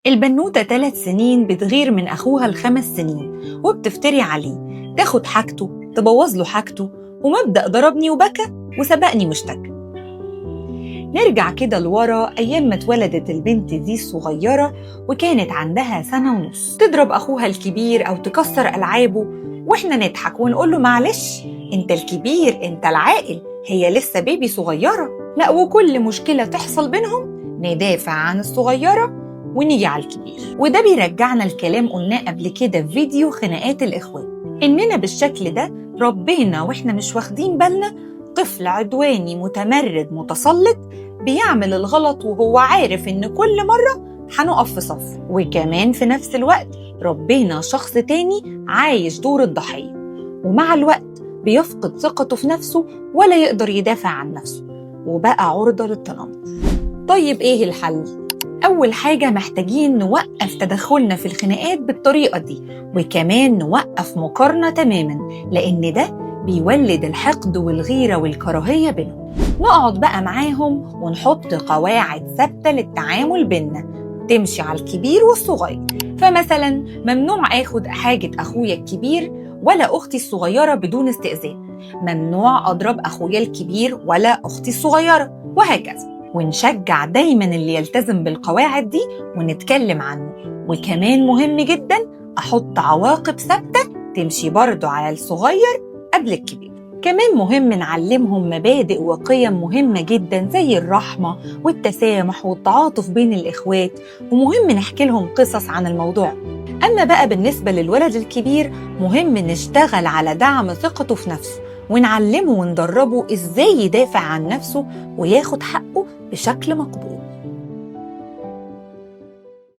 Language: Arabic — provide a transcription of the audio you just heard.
البنوتة 3 سنين بتغير من أخوها ال5 سنين وبتفتري عليه، تاخد حاجته، تبوظ له حاجته، ومبدأ ضربني وبكى وسبقني واشتكى. نرجع كده لورا أيام ما اتولدت البنت دي الصغيرة وكانت عندها 1.5 سنة، تضرب أخوها الكبير أو تكسر ألعابه، وإحنا نضحك ونقول له معلش أنت الكبير أنت العاقل، هي لسه بيبي صغيرة. لا، وكل مشكلة تحصل بينهم ندافع عن الصغيرة ونيجي على الكبير. وده بيرجعنا الكلام قلناه قبل كده في فيديو خناقات الإخوات، إننا بالشكل ده ربنا وإحنا مش واخدين بالنا طفل عدواني متمرد متسلط بيعمل الغلط وهو عارف إن كل مرة هنقف في صف، وكمان في نفس الوقت ربنا شخص تاني عايش دور الضحية، ومع الوقت بيفقد ثقته في نفسه ولا يقدر يدافع عن نفسه وبقى عرضة للتنمر. طيب إيه الحل؟ أول حاجة محتاجين نوقف تدخلنا في الخناقات بالطريقة دي، وكمان نوقف مقارنة تماماً، لأن ده بيولد الحقد والغيرة والكراهية بينهم. نقعد بقى معاهم ونحط قواعد ثابتة للتعامل بيننا تمشي على الكبير والصغير. فمثلاً ممنوع آخد حاجة أخويا الكبير ولا أختي الصغيرة بدون استئذان، ممنوع أضرب أخويا الكبير ولا أختي الصغيرة، وهكذا. ونشجع دايماً اللي يلتزم بالقواعد دي ونتكلم عنه. وكمان مهم جداً أحط عواقب ثابتة تمشي برضو على الصغير قبل الكبير. كمان مهم نعلمهم مبادئ وقيم مهمة جداً زي الرحمة والتسامح والتعاطف بين الإخوات، ومهم نحكي لهم قصص عن الموضوع. أما بقى بالنسبة للولد الكبير مهم نشتغل على دعم ثقته في نفسه ونعلمه وندربه إزاي يدافع عن نفسه وياخد حقه بشكل مقبول.